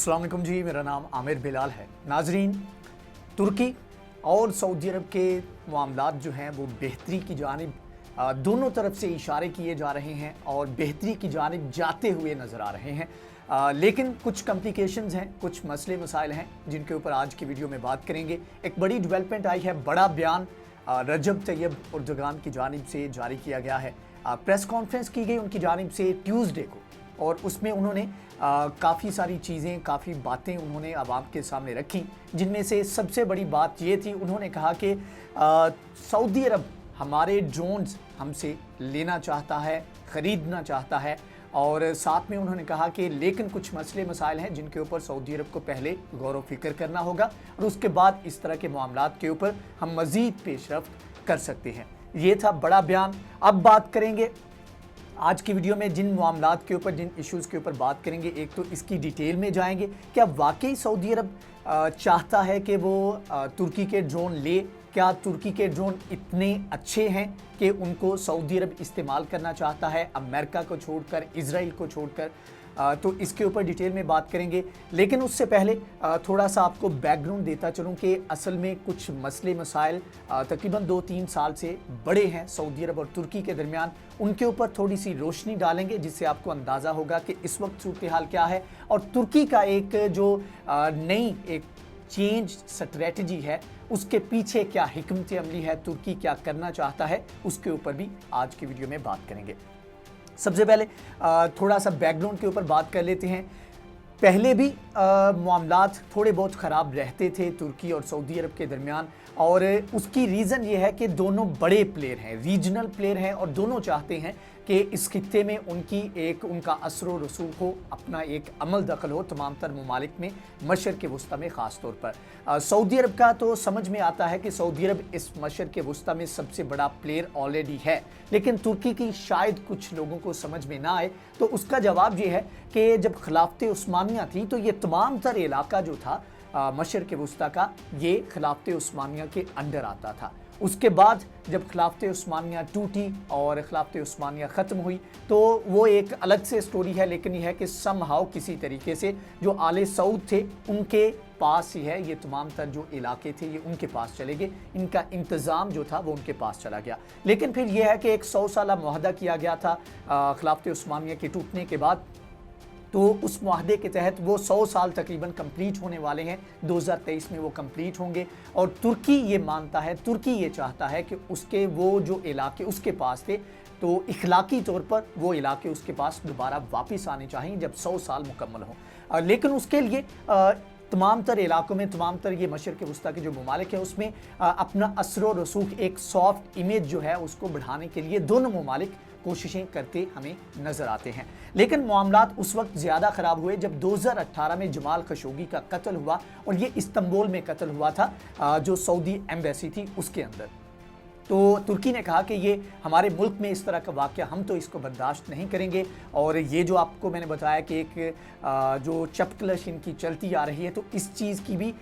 अस्सलाम वालेकुम जी, मेरा नाम आमिर बिलाल है। नाजरीन, तुर्की और सऊदी अरब के मामलात जो हैं वो बेहतरी की जानिब दोनों तरफ से इशारे किए जा रहे हैं और बेहतरी की जानिब जाते हुए नज़र आ रहे हैं। लेकिन कुछ कॉम्प्लिकेशंस हैं, कुछ मसले मसाइल हैं जिनके ऊपर आज की वीडियो में बात करेंगे। एक बड़ी डेवलपमेंट आई है, बड़ा बयान रजब तैयब उर्दुगान की जानिब से जारी किया गया है। प्रेस कॉन्फ्रेंस की गई उनकी जानिब से ट्यूसडे को, और उसमें उन्होंने काफ़ी सारी चीज़ें, काफ़ी बातें उन्होंने आवाम के सामने रखी, जिनमें से सबसे बड़ी बात ये थी, उन्होंने कहा कि सऊदी अरब हमारे ड्रोन्स हमसे लेना चाहता है, ख़रीदना चाहता है, और साथ में उन्होंने कहा कि लेकिन कुछ मसले मसाइल हैं जिनके ऊपर सऊदी अरब को पहले गौर व फिक्र करना होगा और उसके बाद इस तरह के मामलात के ऊपर हम मज़ीद पेशरफ्त कर सकते हैं। ये था बड़ा बयान। अब बात करेंगे आज की वीडियो में जिन मामलात के ऊपर, जिन इश्यूज़ के ऊपर बात करेंगे। एक तो इसकी डिटेल में जाएंगे, क्या वाकई सऊदी अरब चाहता है कि वो तुर्की के ड्रोन ले? क्या तुर्की के ड्रोन इतने अच्छे हैं कि उनको सऊदी अरब इस्तेमाल करना चाहता है, अमेरिका को छोड़कर, इजराइल को छोड़कर? तो इसके ऊपर डिटेल में बात करेंगे। लेकिन उससे पहले थोड़ा सा आपको बैकग्राउंड देता चलूं कि असल में कुछ मसले मसाइल तकरीबन 2-3 साल से बड़े हैं सऊदी अरब और तुर्की के दरमियान। उनके ऊपर थोड़ी सी रोशनी डालेंगे जिससे आपको अंदाज़ा होगा कि इस वक्त सूरत हाल क्या है, और तुर्की का एक जो नई एक चेंज स्ट्रेटजी है उसके पीछे क्या हिकमत अमली है, तुर्की क्या करना चाहता है, उसके ऊपर भी आज की वीडियो में बात करेंगे। सबसे पहले थोड़ा सा बैकग्राउंड के ऊपर बात कर लेते हैं। पहले भी मामलात थोड़े बहुत ख़राब रहते थे तुर्की और सऊदी अरब के दरमियान, और उसकी रीज़न ये है कि दोनों बड़े प्लेयर हैं, रीजनल प्लेयर हैं, और दोनों चाहते हैं कि इस खित्ते में उनका असर व रसूख हो, अपना एक अमल दखल हो तमाम तर ममालिक में, मशरक़ वस्ता में ख़ास तौर पर। सऊदी अरब का तो समझ में आता है कि सऊदी अरब इस मशरक़ वस्ता में सबसे बड़ा प्लेयर ऑलरेडी है, लेकिन तुर्की की शायद कुछ लोगों को समझ में ना आए। तो उसका जवाब ये है कि जब खिलाफत उस्मानिया थी तो ये तमाम तर इलाका जो था मशरक़ वस्ता का, ये खिलाफत उस्मानिया के अंडर आता था। उसके बाद जब खिलाफत उस्मानिया टूटी और खिलाफत उस्मानिया ख़त्म हुई तो वो एक अलग से स्टोरी है, लेकिन यह है कि समहाउ किसी तरीके से जो आले सऊद थे उनके पास ही है, ये तमाम तर जो इलाके थे ये उनके पास चले गए, इनका इंतज़ाम जो था वो उनके पास चला गया। लेकिन फिर यह है कि एक 100 साला मुआहदा किया गया था खिलाफत उस्मानिया के टूटने के बाद, तो उस मुआहदे के तहत वो 100 साल तकरीबन कंप्लीट होने वाले हैं, 2023 में वो कंप्लीट होंगे। और तुर्की ये मानता है, तुर्की ये चाहता है कि उसके वो जो इलाके उसके पास थे तो इखलाकी तौर पर वो इलाके उसके पास दोबारा वापस आने चाहिए जब 100 साल मुकम्मल हों। लेकिन उसके लिए तमाम तर इलाकों में, तमाम तर ये मशरक़ वस्ता के जो ममालिक है उसमें अपना असर व रसूख, एक सॉफ्ट इमेज जो है उसको बढ़ाने के लिए दोनों ममालिक कोशिशें करते हमें नज़र आते हैं। लेकिन मामलात उस वक्त ज़्यादा ख़राब हुए जब 2018 में जमाल खशोगी का कत्ल हुआ, और ये इस्तांबुल में कत्ल हुआ था जो सऊदी एम्बेसी थी उसके अंदर। तो तुर्की ने कहा कि ये हमारे मुल्क में इस तरह का वाक़या, हम तो इसको बर्दाश्त नहीं करेंगे। और ये जो आपको मैंने बताया कि एक जो चपकलश इनकी चलती आ रही है, तो इस चीज़ की भी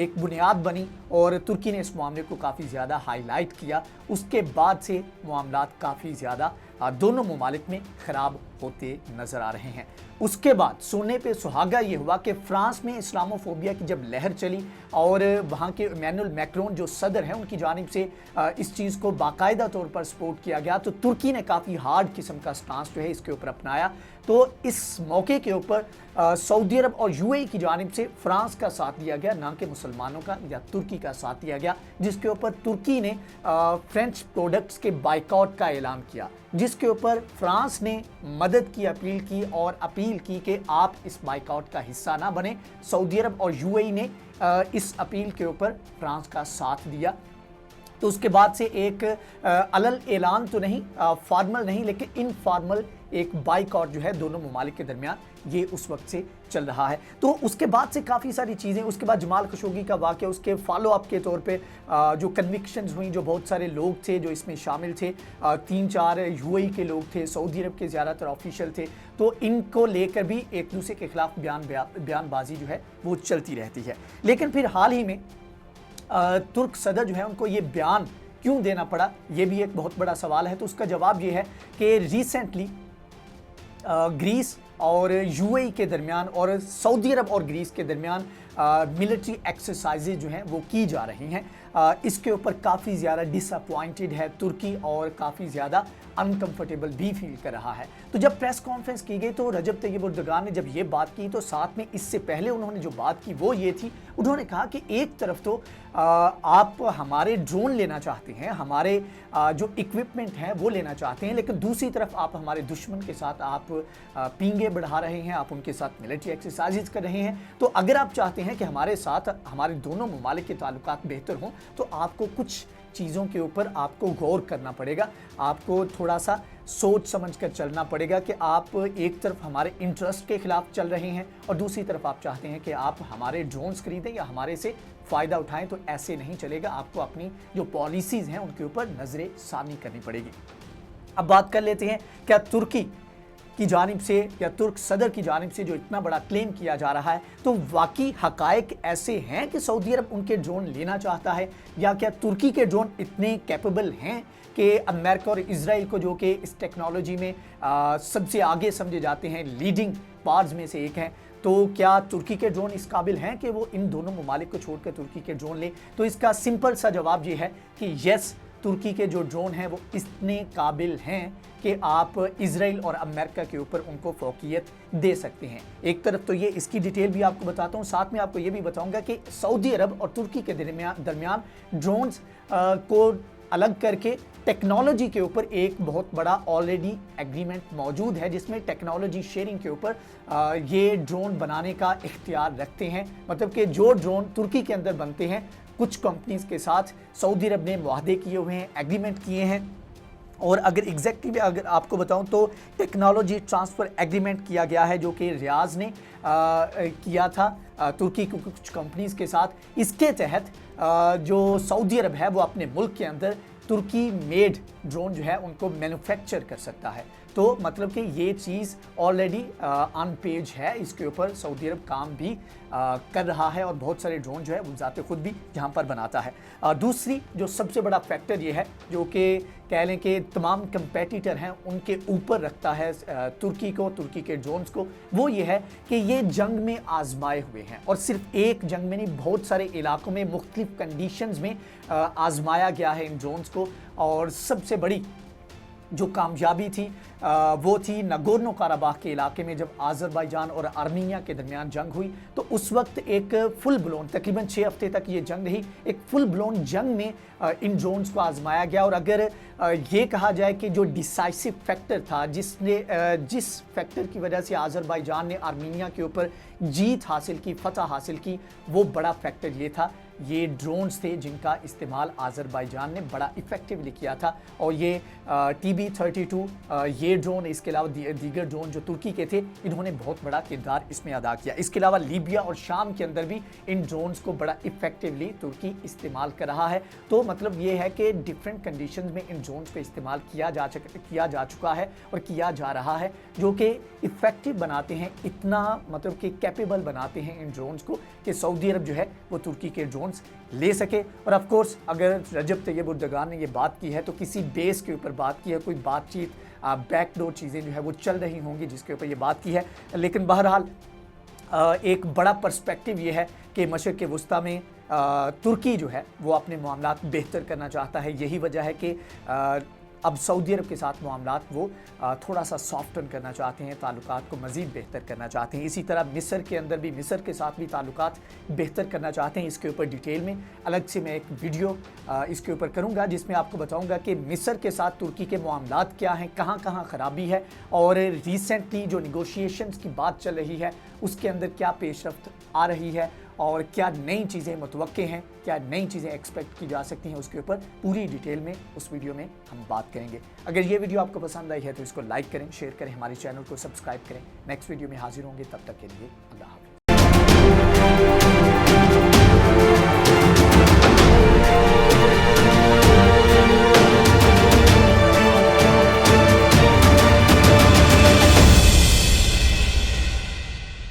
एक बुनियाद बनी और तुर्की ने इस मामले को काफ़ी ज़्यादा हाईलाइट किया। उसके बाद से मामलात काफ़ी ज़्यादा दोनों ममालिक में ख़राब होते नज़र आ रहे हैं। उसके बाद सोने पे सुहागा ये हुआ कि फ्रांस में इस्लामोफोबिया की जब लहर चली और वहाँ के इमैनुअल मैक्रोन जो सदर हैं उनकी जानिब से इस चीज़ को बाकायदा तौर पर सपोर्ट किया गया, तो तुर्की ने काफ़ी हार्ड किस्म का स्टांस जो है इसके ऊपर अपनाया। तो इस मौके के ऊपर सऊदी अरब और यूएई की जानिब से फ्रांस का साथ दिया गया, ना कि मुसलमानों का या तुर्की का साथ दिया गया, जिसके ऊपर तुर्की ने फ्रेंच प्रोडक्ट्स के बाइकआउट का ऐलान किया, जिसके ऊपर फ्रांस ने मदद की अपील की और अपील की कि आप इस बाइकआउट का हिस्सा ना बने। सऊदी अरब और यूएई ने इस अपील के ऊपर फ्रांस का साथ दिया। तो उसके बाद से एक अलल ऐलान तो नहीं, फॉर्मल नहीं, लेकिन इनफॉर्मल एक बाइकआउट जो है दोनों ममालिक के दरमियान ये उस वक्त से चल रहा है। तो उसके बाद से काफ़ी सारी चीज़ें, उसके बाद जमाल खशोगी का वाक़या, उसके फॉलो अप के तौर पे जो कन्विक्शंस हुई, जो बहुत सारे लोग थे जो इसमें शामिल थे, 3-4 यूएई के लोग थे, सऊदी अरब के ज़्यादातर ऑफिशियल थे, तो इनको लेकर भी एक दूसरे के खिलाफ बयानबाजी जो है वो चलती रहती है। लेकिन फिर हाल ही में तुर्क सदर जो है उनको ये बयान क्यों देना पड़ा, ये भी एक बहुत बड़ा सवाल है। तो उसका जवाब ये है कि रिसेंटली ग्रीस और यूएई के दरमियान और सऊदी अरब और ग्रीस के दरमियान मिलिट्री एक्सरसाइजेज जो हैं वो की जा रही हैं। इसके ऊपर काफ़ी ज़्यादा डिसअपॉइंटेड है तुर्की और काफ़ी ज़्यादा अनकंफर्टेबल भी फील कर रहा है। तो जब प्रेस कॉन्फ्रेंस की गई तो रजब तैयब एर्दोगान ने जब ये बात की तो साथ में इससे पहले उन्होंने जो बात की वो ये थी, उन्होंने कहा कि एक तरफ तो आप हमारे ड्रोन लेना चाहते हैं, हमारे जो इक्विपमेंट हैं वो लेना चाहते हैं, लेकिन दूसरी तरफ आप हमारे दुश्मन के साथ आप पींगे बढ़ा रहे हैं, आप उनके साथ मिलिट्री एक्सरसाइजेज कर रहे हैं। तो अगर आप चाहते हैं कि हमारे साथ हमारे दोनों ममालिक के ताल्लुकात बेहतर हों तो आपको कुछ चीज़ों के ऊपर आपको गौर करना पड़ेगा, आपको थोड़ा सा सोच समझ कर चलना पड़ेगा कि आप एक तरफ हमारे इंटरेस्ट के खिलाफ चल रहे हैं और दूसरी तरफ आप चाहते हैं कि आप हमारे ड्रोन्स खरीदें या हमारे से फ़ायदा उठाएं। तो ऐसे नहीं चलेगा, आपको अपनी जो पॉलिसीज़ हैं उनके ऊपर नज़रें सानी करनी पड़ेगी। अब बात कर लेते हैं, क्या तुर्की की जानिब से या तुर्क सदर की जानिब से जो इतना बड़ा क्लेम किया जा रहा है तो वाकई हकायक ऐसे हैं कि सऊदी अरब उनके ड्रोन लेना चाहता है, या क्या तुर्की के ड्रोन इतने कैपेबल हैं कि अमेरिका और इजराइल को, जो कि इस टेक्नोलॉजी में सबसे आगे समझे जाते हैं, लीडिंग पार्ट्स में से एक हैं, तो क्या तुर्की के ड्रोन इस काबिल हैं कि वो इन दोनों ममालिक को छोड़कर तुर्की के ड्रोन ले? तो इसका सिंपल सा जवाब ये है कि यस, तुर्की के जो ड्रोन हैं वो इतने काबिल हैं कि आप इजराइल और अमेरिका के ऊपर उनको फौकियत दे सकते हैं। एक तरफ तो ये, इसकी डिटेल भी आपको बताता हूँ, साथ में आपको ये भी बताऊंगा कि सऊदी अरब और तुर्की के दरमियान ड्रोन्स को अलग करके टेक्नोलॉजी के ऊपर एक बहुत बड़ा ऑलरेडी एग्रीमेंट मौजूद है, जिसमें टेक्नोलॉजी शेयरिंग के ऊपर ये ड्रोन बनाने का इख्तियार रखते हैं। मतलब कि जो ड्रोन तुर्की के अंदर बनते हैं, कुछ कंपनीज के साथ सऊदी अरब ने मुआहदे किए हुए हैं, एग्रीमेंट किए हैं, और अगर एग्जैक्टली अगर आपको बताऊं तो टेक्नोलॉजी ट्रांसफ़र एग्रीमेंट किया गया है जो कि रियाज ने किया था तुर्की की कुछ कंपनीज के साथ। इसके तहत जो सऊदी अरब है वो अपने मुल्क के अंदर तुर्की मेड ड्रोन जो है उनको मैन्युफैक्चर कर सकता है। तो मतलब कि ये चीज़ ऑलरेडी ऑन पेज है, इसके ऊपर सऊदी अरब काम भी कर रहा है और बहुत सारे ड्रोन जो है वो ज़ाते खुद भी यहाँ पर बनाता है। दूसरी जो सबसे बड़ा फैक्टर ये है जो कि कह लें कि तमाम कंपेटिटर हैं उनके ऊपर रखता है तुर्की को, तुर्की के ड्रोन्स को, वो ये है कि ये जंग में आजमाए हुए हैं, और सिर्फ एक जंग में नहीं, बहुत सारे इलाकों में मुख्तलिफ कंडीशंस में आजमाया गया है इन ड्रोन्स को। और सबसे बड़ी जो कामयाबी थी वो थी नगोर्नो काराबाख के इलाके में, जब आज़रबाईजान और आर्मीनिया के दरमियान जंग हुई तो उस वक्त एक फुल ब्लोन, तकरीबन 6 हफ्ते तक ये जंग रही, एक फुल ब्लोन जंग में इन ड्रोन्स को आजमाया गया। और अगर ये कहा जाए कि जो डिसाइसिव फैक्टर था, जिस फैक्टर की वजह से आज़रबाईजान ने आर्मीनिया के ऊपर जीत हासिल की, फतह हासिल की, वो बड़ा फैक्टर ये था, ये ड्रोन्स थे जिनका इस्तेमाल आज़रबाईजान ने बड़ा इफ़ेक्टिवली किया था। और ये TB32 ये ड्रोन, इसके अलावा दीगर ड्रोन जो तुर्की के थे, इन्होंने बहुत बड़ा किरदार इसमें अदा किया। इसके अलावा लीबिया और शाम के अंदर भी इन ड्रोन्स को बड़ा इफ़ेक्टिवली तुर्की इस्तेमाल कर रहा है। तो मतलब ये है कि डिफरेंट कंडीशंस में इन ड्रोन्स को इस्तेमाल किया जा चुका है और किया जा रहा है, जो कि इफ़ेक्टिव बनाते हैं, इतना मतलब कि कैपेबल बनाते हैं इन ड्रोन्स को कि सऊदी अरब जो है वो तुर्की के ड्रोन्स ले सके। और ऑफ कोर्स अगर रजब तैयब एर्दोगान ने ये बात की है तो किसी बेस के ऊपर बात की है, कोई बातचीत बैकडोर चीज़ें जो है वो चल रही होंगी जिसके ऊपर ये बात की है। लेकिन बहरहाल एक बड़ा पर्सपेक्टिव ये है कि मशरिक़ वस्ता में तुर्की जो है वो अपने मामलात बेहतर करना चाहता है। यही वजह है कि अब सऊदी अरब के साथ मामलात वो थोड़ा सा सॉफ्टन करना चाहते हैं, ताल्लुकात को मज़ीद बेहतर करना चाहते हैं। इसी तरह मिस्र के अंदर भी, मिस्र के साथ भी ताल्लुकात बेहतर करना चाहते हैं। इसके ऊपर डिटेल में अलग से मैं एक वीडियो इसके ऊपर करूंगा जिसमें आपको बताऊंगा कि मिस्र के साथ तुर्की के मामलात क्या हैं, कहाँ कहाँ ख़राबी है, और रिसेंटली जो निगोशिएशंस की बात चल रही है उसके अंदर क्या पेशरफ्त आ रही है और क्या नई चीज़ें मुतवक्के हैं, क्या नई चीज़ें एक्सपेक्ट की जा सकती हैं, उसके ऊपर पूरी डिटेल में उस वीडियो में हम बात करेंगे। अगर ये वीडियो आपको पसंद आई है तो इसको लाइक करें, शेयर करें, हमारे चैनल को सब्सक्राइब करें। नेक्स्ट वीडियो में हाजिर होंगे, तब तक के लिए अल्लाह हाफ़िज़।